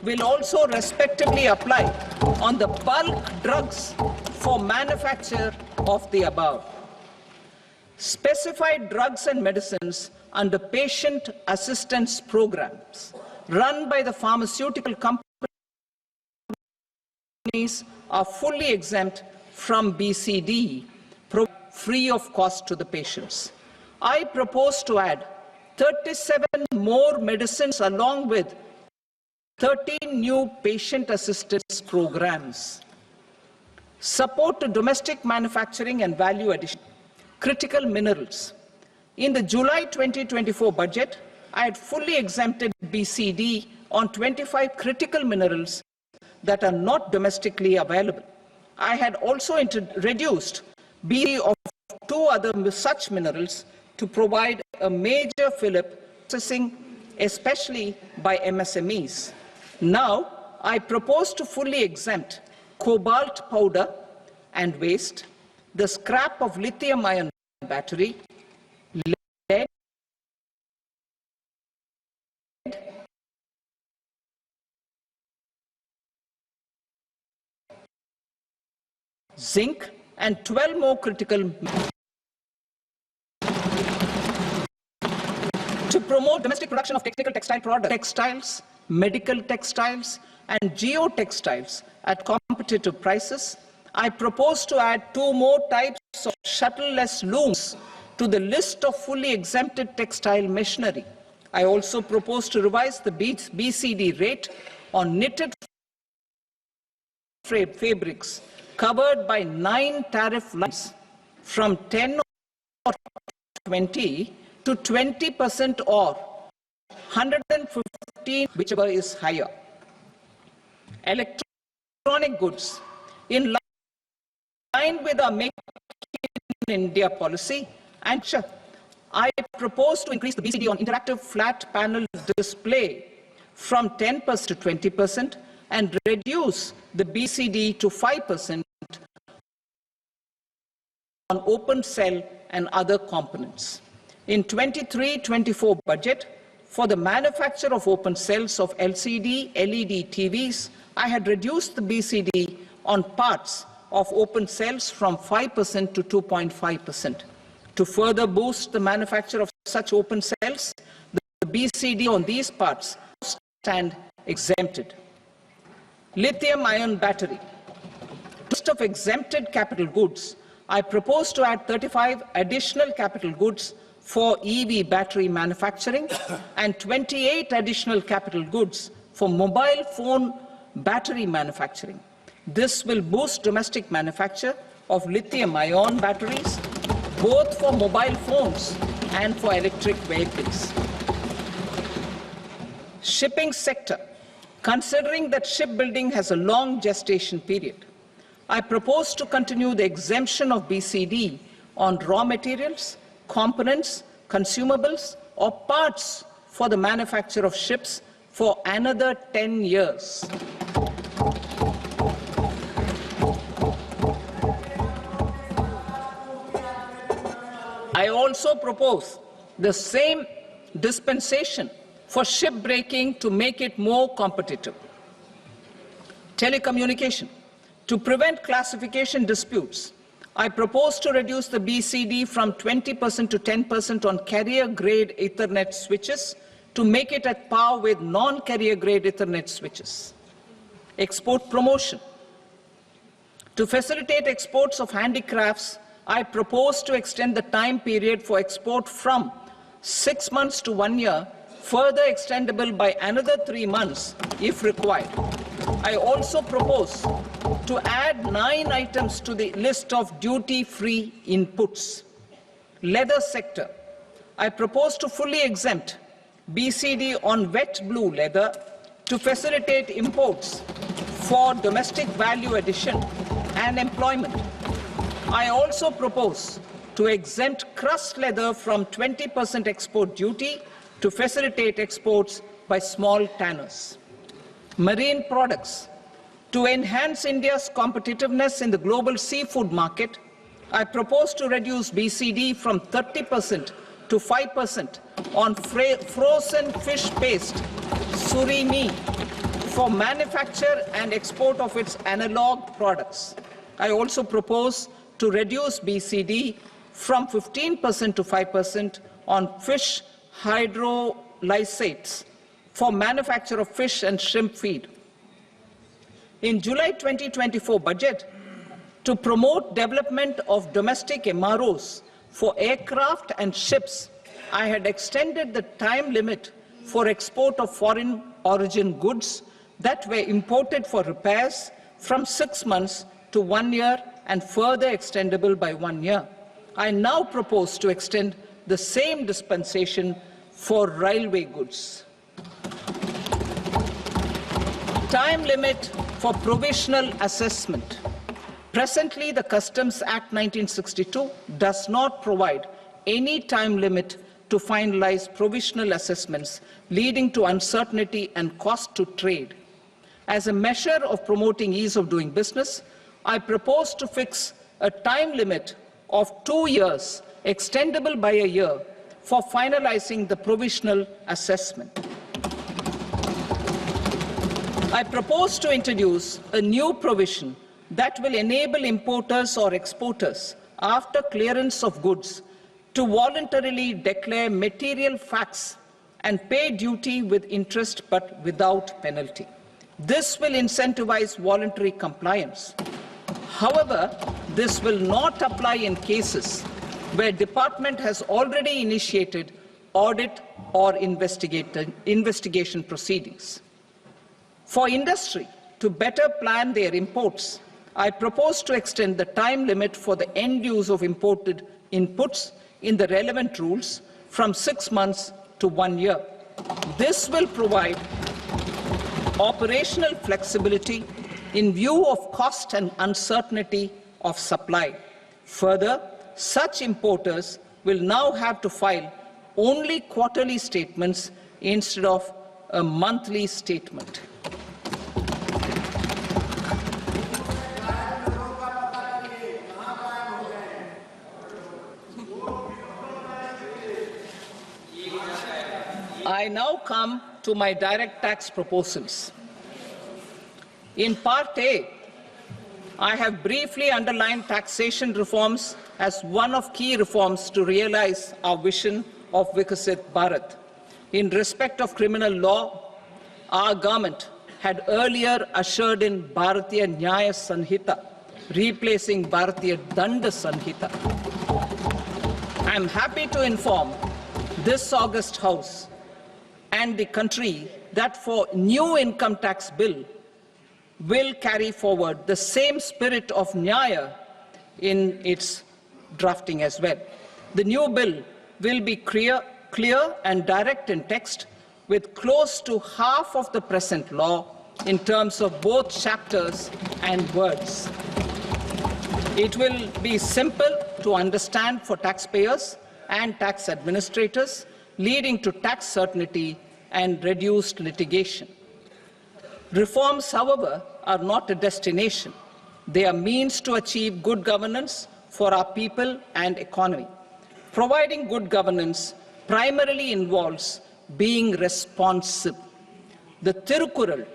will also respectively apply on the bulk drugs for manufacture of the above. Specified drugs and medicines under patient assistance programs run by the pharmaceutical companies are fully exempt from BCD, free of cost to the patients. I propose to add 37 more medicines along with 13 new patient assistance programs. Support to domestic manufacturing and value addition. Critical minerals. In the July 2024 budget, I had fully exempted BCD on 25 critical minerals that are not domestically available. I had also reduced BCD of 2 other such minerals to provide a major fillip processing, especially by MSMEs. Now, I propose to fully exempt cobalt powder and waste, the scrap of lithium-ion battery, lead, zinc, and 12 more critical to promote domestic production of technical textile products, textiles, medical textiles, and geotextiles at competitive prices. I propose to add 2 more types of shuttle-less looms to the list of fully exempted textile machinery. I also propose to revise the BCD rate on knitted fabrics covered by 9 tariff lines from 10 or 20 to 20% or 115, whichever is higher. Electronic goods. In line with our Make in India policy, and I propose to increase the BCD on interactive flat panel display from 10% to 20% and reduce the BCD to 5% on open cell and other components. In 23-24 budget, for the manufacture of open cells of LCD, LED TVs, I had reduced the BCD on parts of open cells from 5% to 2.5%. To further boost the manufacture of such open cells, the BCD on these parts stand exempted. Lithium-ion battery. List of exempted capital goods, I propose to add 35 additional capital goods for EV battery manufacturing and 28 additional capital goods for mobile phone battery manufacturing. This will boost domestic manufacture of lithium-ion batteries, both for mobile phones and for electric vehicles. Shipping sector. Considering that shipbuilding has a long gestation period, I propose to continue the exemption of BCD on raw materials, components, consumables, or parts for the manufacture of ships for another 10 years. I also propose the same dispensation for shipbreaking to make it more competitive. Telecommunication. To prevent classification disputes, I propose to reduce the BCD from 20% to 10% on carrier-grade Ethernet switches to make it at par with non-carrier-grade Ethernet switches. Export promotion. To facilitate exports of handicrafts, I propose to extend the time period for export from 6 months to 1 year, further extendable by another 3 months if required. I also propose to add 9 items to the list of duty-free inputs. Leather sector. I propose to fully exempt BCD on wet blue leather to facilitate imports for domestic value addition and employment. I also propose to exempt crust leather from 20% export duty to facilitate exports by small tanners. Marine products. To enhance India's competitiveness in the global seafood market, I propose to reduce BCD from 30% to 5% on frozen fish paste, surimi, for manufacture and export of its analog products. I also propose to reduce BCD from 15% to 5% on fish hydrolysates for manufacture of fish and shrimp feed. In July 2024 budget, to promote development of domestic MROs for aircraft and ships, I had extended the time limit for export of foreign origin goods that were imported for repairs from 6 months to 1 year and further extendable by 1 year. I now propose to extend the same dispensation for railway goods. Time limit for provisional assessment. Presently, the Customs Act 1962 does not provide any time limit to finalize provisional assessments, leading to uncertainty and cost to trade. As a measure of promoting ease of doing business, I propose to fix a time limit of 2 years, extendable by a year, for finalizing the provisional assessment. I propose to introduce a new provision that will enable importers or exporters, after clearance of goods, to voluntarily declare material facts and pay duty with interest but without penalty. This will incentivize voluntary compliance. However, this will not apply in cases where department has already initiated audit or investigation proceedings. For industry to better plan their imports, I propose to extend the time limit for the end use of imported inputs in the relevant rules from 6 months to 1 year. This will provide operational flexibility in view of cost and uncertainty of supply. Further, such importers will now have to file only quarterly statements instead of a monthly statement. I now come to my direct tax proposals. In Part A, I have briefly underlined taxation reforms as one of key reforms to realize our vision of Vikasit Bharat. In respect of criminal law, our government had earlier ushered in Bharatiya Nyaya Sanhita, replacing Bharatiya Danda Sanhita. I am happy to inform this august House and the country that for new income tax bill will carry forward the same spirit of Nyaya in its drafting as well. The new bill will be clear and direct in text, with close to half of the present law in terms of both chapters and words. It will be simple to understand for taxpayers and tax administrators, leading to tax certainty and reduced litigation. Reforms, however, are not a destination. They are means to achieve good governance for our people and economy. Providing good governance primarily involves being responsive. The Tirukural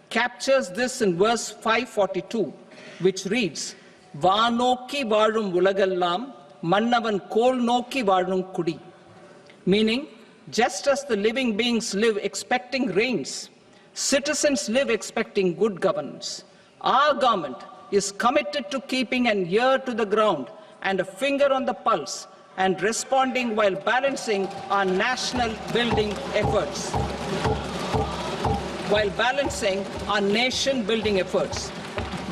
captures this in verse 542, which reads, "Vaanokki vaazhum ulagallam, mannavan kol nokki vaazhum kudi," meaning, just as the living beings live expecting rains, citizens live expecting good governance. Our government is committed to keeping an ear to the ground and a finger on the pulse and responding while balancing our national building efforts.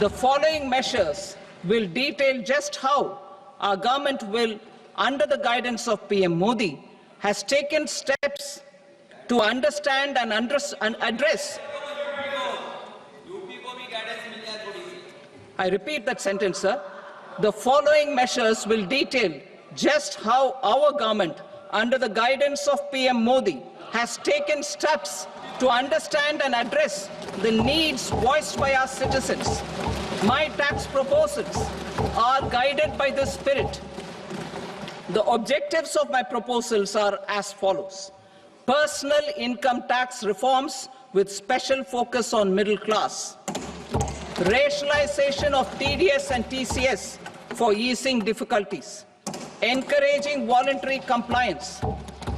The following measures will detail just how our government will, under the guidance of PM Modi, has taken steps to understand and address. I repeat that sentence, sir. The following measures will detail just how our government, under the guidance of PM Modi, has taken steps to understand and address the needs voiced by our citizens. My tax proposals are guided by this spirit. The objectives of my proposals are as follows. Personal income tax reforms with special focus on middle class. Rationalization of TDS and TCS for easing difficulties. Encouraging voluntary compliance.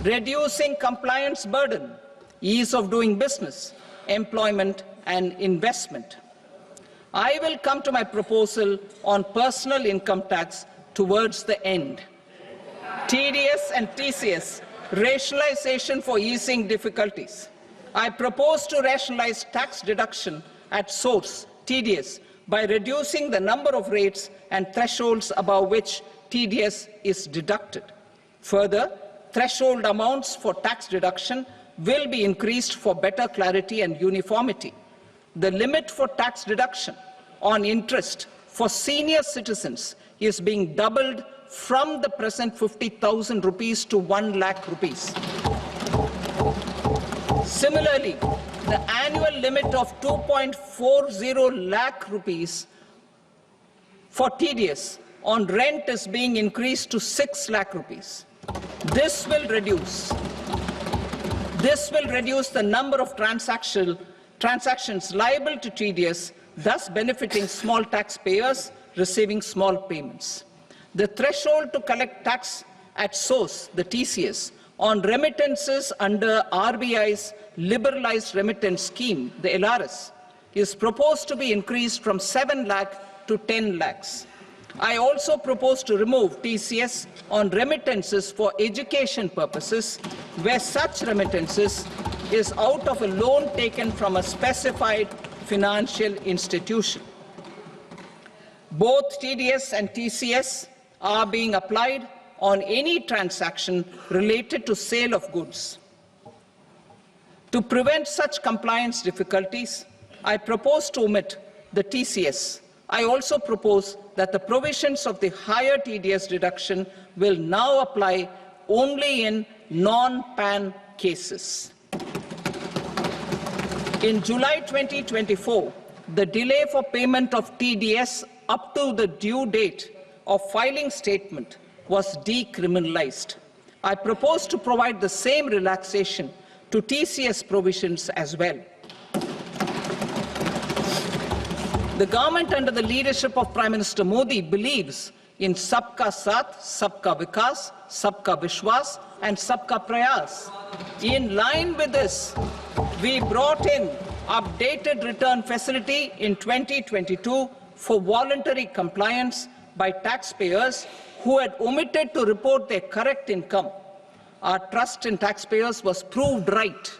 Reducing compliance burden. Ease of doing business, employment and investment. I will come to my proposal on personal income tax towards the end. TDS and TCS, rationalization for easing difficulties. I propose to rationalize tax deduction at source, TDS, by reducing the number of rates and thresholds above which TDS is deducted. Further, threshold amounts for tax deduction will be increased for better clarity and uniformity. The limit for tax deduction on interest for senior citizens is being doubled from the present 50,000 rupees to 1 lakh rupees. Similarly, the annual limit of 2.40 lakh rupees for TDS on rent is being increased to 6 lakh rupees. This will reduce the number of transactions liable to TDS, thus benefiting small taxpayers receiving small payments. The threshold to collect tax at source, the TCS, on remittances under RBI's liberalized remittance scheme, the LRS, is proposed to be increased from 7 lakh to 10 lakhs. I also propose to remove TCS on remittances for education purposes, where such remittances is out of a loan taken from a specified financial institution. Both TDS and TCS are being applied on any transaction related to sale of goods. To prevent such compliance difficulties, I propose to omit the TCS. I also propose that the provisions of the higher TDS deduction will now apply only in non-PAN cases. In July 2024, the delay for payment of TDS up to the due date of filing statement was decriminalized. I propose to provide the same relaxation to TCS provisions as well. The government under the leadership of Prime Minister Modi believes in Sabka Saath, Sabka Vikas, Sabka Vishwas and Sabka Prayas. In line with this, we brought in updated return facility in 2022 for voluntary compliance by taxpayers who had omitted to report their correct income. Our trust in taxpayers was proved right.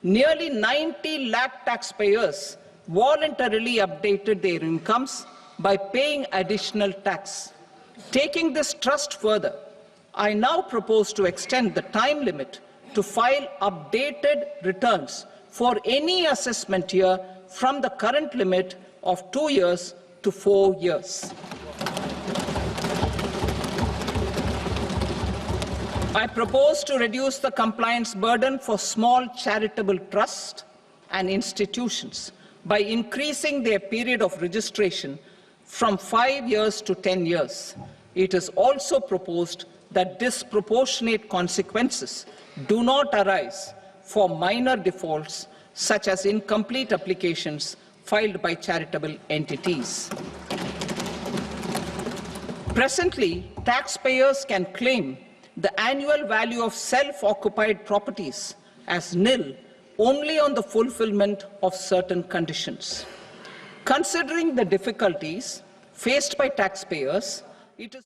Nearly 90 lakh taxpayers voluntarily updated their incomes by paying additional tax. Taking this trust further, I now propose to extend the time limit to file updated returns for any assessment year from the current limit of 2 years to 4 years. I propose to reduce the compliance burden for small charitable trusts and institutions by increasing their period of registration from 5 years to 10 years. It is also proposed that disproportionate consequences do not arise for minor defaults such as incomplete applications filed by charitable entities. Presently, taxpayers can claim the annual value of self-occupied properties as nil only on the fulfillment of certain conditions. Considering the difficulties faced by taxpayers, it is